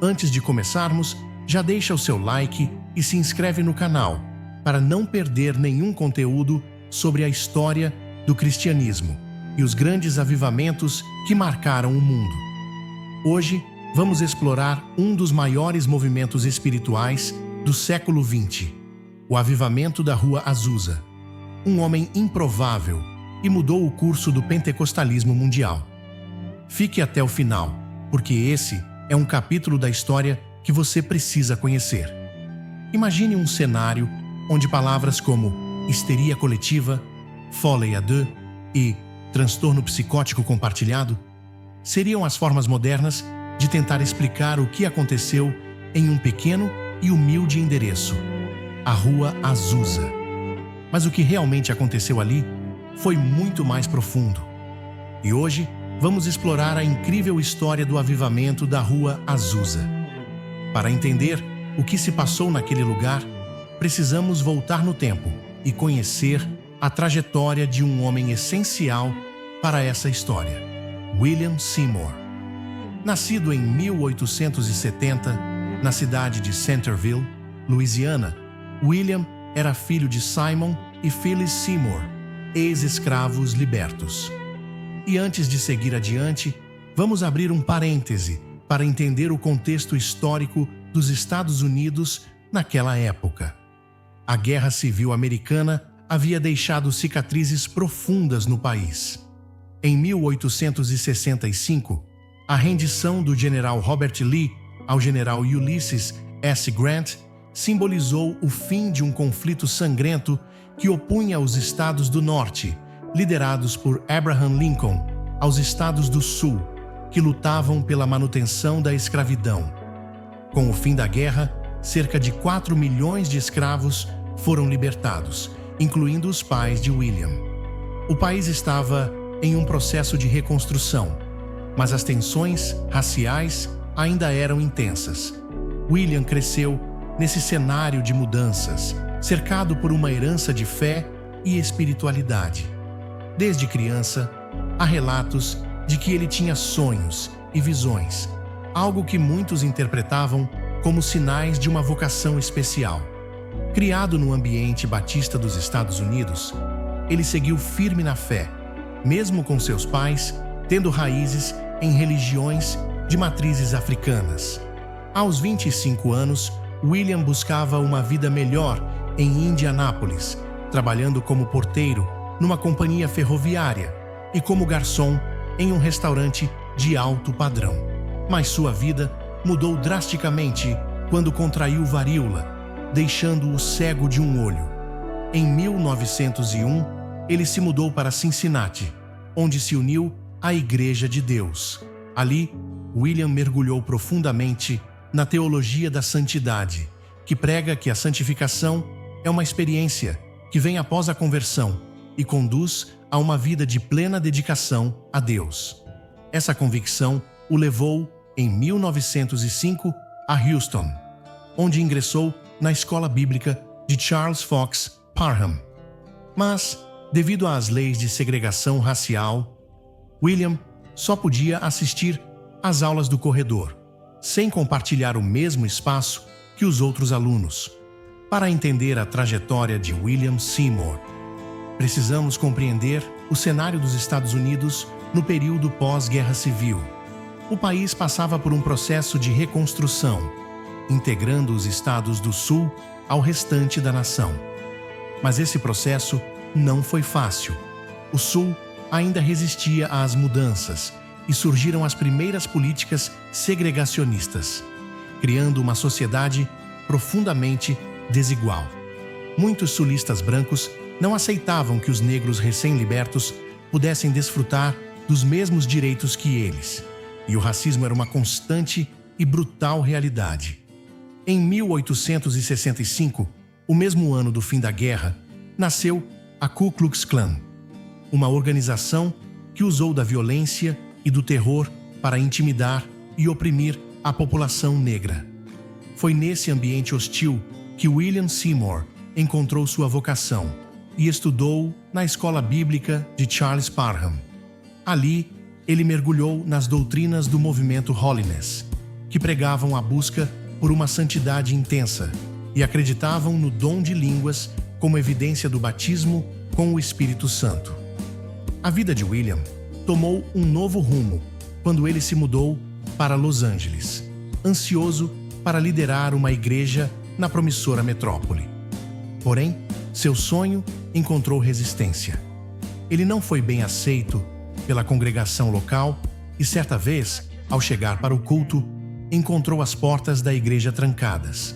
Antes de começarmos, já deixa o seu like e se inscreve no canal para não perder nenhum conteúdo sobre a história do cristianismo e os grandes avivamentos que marcaram o mundo. Hoje, vamos explorar um dos maiores movimentos espirituais do século XX, o avivamento da Rua Azusa. Um homem improvável e mudou o curso do pentecostalismo mundial. Fique até o final, porque esse é um capítulo da história que você precisa conhecer. Imagine um cenário onde palavras como histeria coletiva, folie à deux e transtorno psicótico compartilhado seriam as formas modernas de tentar explicar o que aconteceu em um pequeno e humilde endereço, a Rua Azusa. Mas o que realmente aconteceu ali foi muito mais profundo. E hoje vamos explorar a incrível história do avivamento da Rua Azusa. Para entender o que se passou naquele lugar, precisamos voltar no tempo e conhecer a trajetória de um homem essencial para essa história, William Seymour. Nascido em 1870, na cidade de Centerville, Louisiana, William era filho de Simon e Phyllis Seymour, ex-escravos libertos. E antes de seguir adiante, vamos abrir um parêntese para entender o contexto histórico dos Estados Unidos naquela época. A Guerra Civil Americana havia deixado cicatrizes profundas no país. Em 1865, a rendição do general Robert Lee ao general Ulysses S. Grant simbolizou o fim de um conflito sangrento que opunha os estados do norte, liderados por Abraham Lincoln, aos estados do sul, que lutavam pela manutenção da escravidão. Com o fim da guerra, cerca de 4 milhões de escravos foram libertados, incluindo os pais de William. O país estava em um processo de reconstrução, mas as tensões raciais ainda eram intensas. William cresceu nesse cenário de mudanças, cercado por uma herança de fé e espiritualidade. Desde criança, há relatos de que ele tinha sonhos e visões, algo que muitos interpretavam como sinais de uma vocação especial. Criado no ambiente batista dos Estados Unidos, ele seguiu firme na fé, mesmo com seus pais tendo raízes em religiões de matrizes africanas. Aos 25 anos, William buscava uma vida melhor em Indianápolis, trabalhando como porteiro numa companhia ferroviária e como garçom em um restaurante de alto padrão. Mas sua vida mudou drasticamente quando contraiu varíola, deixando-o cego de um olho. Em 1901, ele se mudou para Cincinnati, onde se uniu à Igreja de Deus. Ali, William mergulhou profundamente na teologia da santidade, que prega que a santificação é uma experiência que vem após a conversão e conduz a uma vida de plena dedicação a Deus. Essa convicção o levou, em 1905, a Houston, onde ingressou na escola bíblica de Charles Fox Parham. Mas, devido às leis de segregação racial, William só podia assistir às aulas do corredor, sem compartilhar o mesmo espaço que os outros alunos. Para entender a trajetória de William Seymour, precisamos compreender o cenário dos Estados Unidos no período pós-Guerra Civil. O país passava por um processo de reconstrução, integrando os estados do Sul ao restante da nação. Mas esse processo não foi fácil. O Sul ainda resistia às mudanças e surgiram as primeiras políticas segregacionistas, criando uma sociedade profundamente desigual. Muitos sulistas brancos não aceitavam que os negros recém-libertos pudessem desfrutar dos mesmos direitos que eles, e o racismo era uma constante e brutal realidade. Em 1865, o mesmo ano do fim da guerra, nasceu a Ku Klux Klan, uma organização que usou da violência e do terror para intimidar e oprimir a população negra. Foi nesse ambiente hostil que William Seymour encontrou sua vocação e estudou na escola bíblica de Charles Parham. Ali, ele mergulhou nas doutrinas do movimento Holiness, que pregavam a busca por uma santidade intensa e acreditavam no dom de línguas como evidência do batismo com o Espírito Santo. A vida de William tomou um novo rumo quando ele se mudou para Los Angeles, ansioso para liderar uma igreja na promissora metrópole. Porém, seu sonho encontrou resistência. Ele não foi bem aceito pela congregação local e, certa vez, ao chegar para o culto, encontrou as portas da igreja trancadas.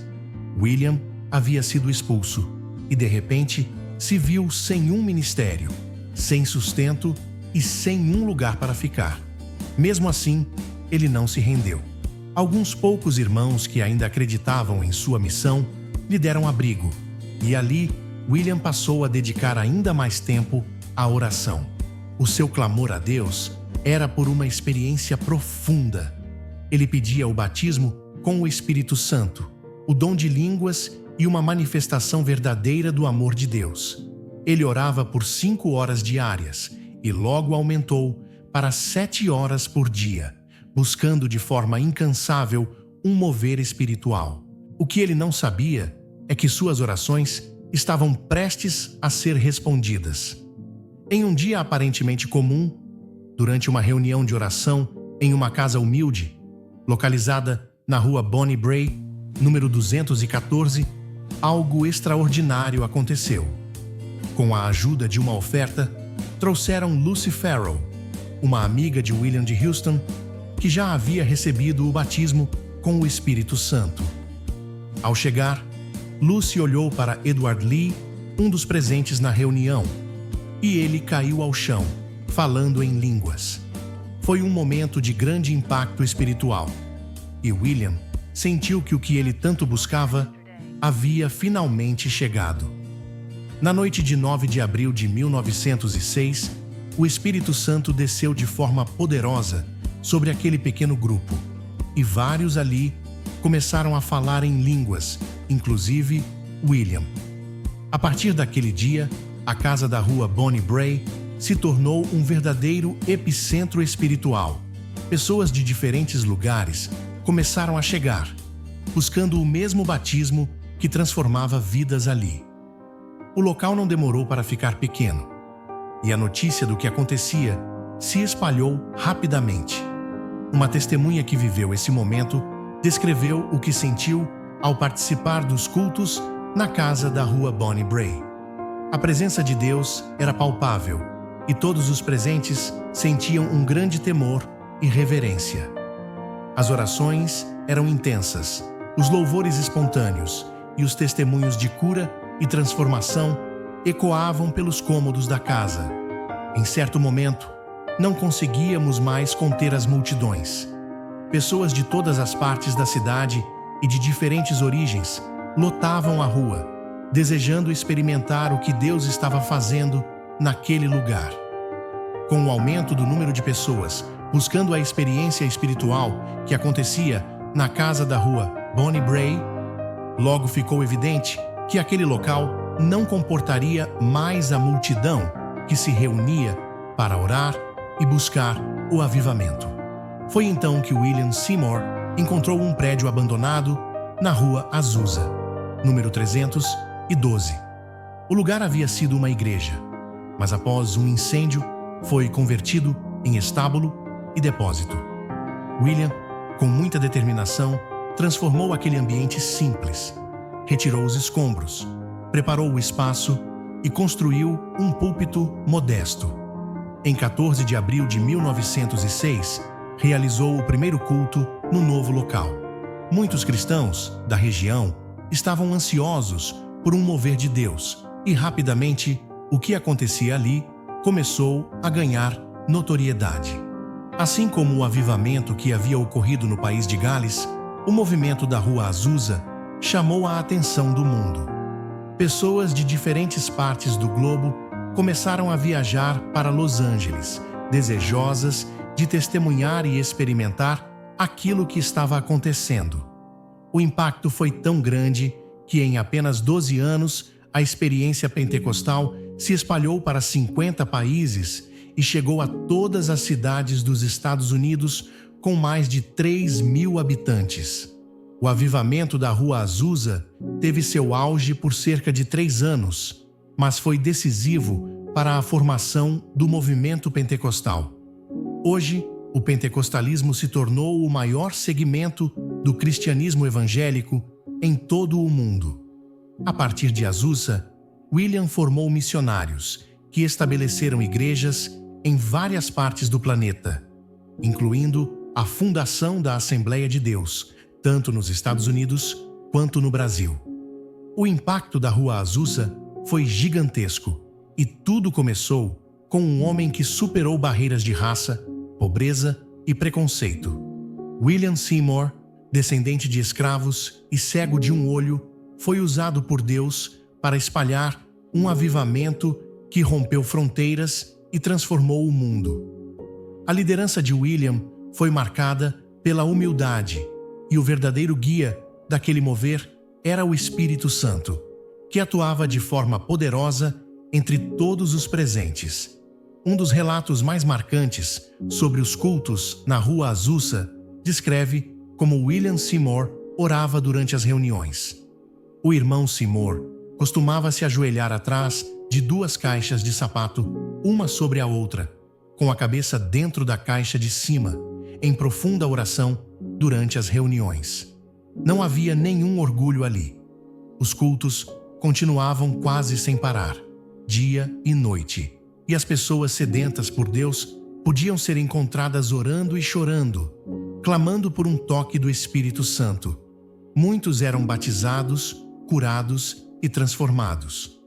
William havia sido expulso e, de repente, se viu sem um ministério, sem sustento e sem um lugar para ficar. Mesmo assim, ele não se rendeu. Alguns poucos irmãos que ainda acreditavam em sua missão lhe deram abrigo, e ali William passou a dedicar ainda mais tempo à oração. O seu clamor a Deus era por uma experiência profunda. Ele pedia o batismo com o Espírito Santo, o dom de línguas e uma manifestação verdadeira do amor de Deus. Ele orava por 5 horas diárias e logo aumentou para 7 horas por dia, buscando de forma incansável um mover espiritual. O que ele não sabia é que suas orações estavam prestes a ser respondidas. Em um dia aparentemente comum, durante uma reunião de oração em uma casa humilde, localizada na rua Bonnie Bray, número 214, algo extraordinário aconteceu. Com a ajuda de uma oferta, trouxeram Lucy Farrell, uma amiga de William de Houston, que já havia recebido o batismo com o Espírito Santo. Ao chegar, Lucy olhou para Edward Lee, um dos presentes na reunião, e ele caiu ao chão, falando em línguas. Foi um momento de grande impacto espiritual, e William sentiu que o que ele tanto buscava havia finalmente chegado. Na noite de 9 de abril de 1906, o Espírito Santo desceu de forma poderosa sobre aquele pequeno grupo, e vários ali começaram a falar em línguas, inclusive William. A partir daquele dia, a casa da rua Bonnie Bray se tornou um verdadeiro epicentro espiritual. Pessoas de diferentes lugares começaram a chegar, buscando o mesmo batismo que transformava vidas ali. O local não demorou para ficar pequeno, e a notícia do que acontecia se espalhou rapidamente. Uma testemunha que viveu esse momento descreveu o que sentiu ao participar dos cultos na casa da rua Bonnie Bray. A presença de Deus era palpável e todos os presentes sentiam um grande temor e reverência. As orações eram intensas, os louvores espontâneos e os testemunhos de cura e transformação ecoavam pelos cômodos da casa. Em certo momento, não conseguíamos mais conter as multidões. Pessoas de todas as partes da cidade e de diferentes origens lotavam a rua, desejando experimentar o que Deus estava fazendo naquele lugar. Com o aumento do número de pessoas buscando a experiência espiritual que acontecia na casa da rua Bonnie Bray, logo ficou evidente que aquele local não comportaria mais a multidão que se reunia para orar e buscar o avivamento. Foi então que William Seymour encontrou um prédio abandonado na rua Azusa, número 312. O lugar havia sido uma igreja, mas após um incêndio foi convertido em estábulo e depósito. William, com muita determinação, transformou aquele ambiente simples, retirou os escombros, preparou o espaço e construiu um púlpito modesto. Em 14 de abril de 1906, realizou o primeiro culto no novo local. Muitos cristãos da região estavam ansiosos por um mover de Deus e rapidamente o que acontecia ali começou a ganhar notoriedade. Assim como o avivamento que havia ocorrido no país de Gales, o movimento da Rua Azusa chamou a atenção do mundo. Pessoas de diferentes partes do globo começaram a viajar para Los Angeles, desejosas de testemunhar e experimentar aquilo que estava acontecendo. O impacto foi tão grande que em apenas 12 anos a experiência pentecostal se espalhou para 50 países e chegou a todas as cidades dos Estados Unidos com mais de 3.000 habitantes. O avivamento da Rua Azusa teve seu auge por cerca de 3 anos, mas foi decisivo para a formação do movimento pentecostal. Hoje, o pentecostalismo se tornou o maior segmento do cristianismo evangélico em todo o mundo. A partir de Azusa, William formou missionários que estabeleceram igrejas em várias partes do planeta, incluindo a fundação da Assembleia de Deus, tanto nos Estados Unidos quanto no Brasil. O impacto da Rua Azusa foi gigantesco e tudo começou com um homem que superou barreiras de raça, pobreza e preconceito. William Seymour, descendente de escravos e cego de um olho, foi usado por Deus para espalhar um avivamento que rompeu fronteiras e transformou o mundo. A liderança de William foi marcada pela humildade, e o verdadeiro guia daquele mover era o Espírito Santo, que atuava de forma poderosa entre todos os presentes. Um dos relatos mais marcantes sobre os cultos na Rua Azusa descreve como William Seymour orava durante as reuniões. O irmão Seymour costumava se ajoelhar atrás de 2 caixas de sapato, uma sobre a outra, com a cabeça dentro da caixa de cima, em profunda oração durante as reuniões. Não havia nenhum orgulho ali. Os cultos continuavam quase sem parar, dia e noite, e as pessoas sedentas por Deus podiam ser encontradas orando e chorando, clamando por um toque do Espírito Santo. Muitos eram batizados, curados e transformados.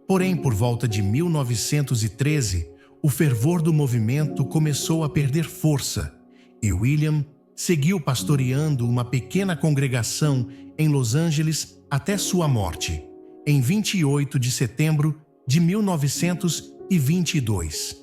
Porém, por volta de 1913, o fervor do movimento começou a perder força e William seguiu pastoreando uma pequena congregação em Los Angeles até sua morte, em 28 de setembro de 1922.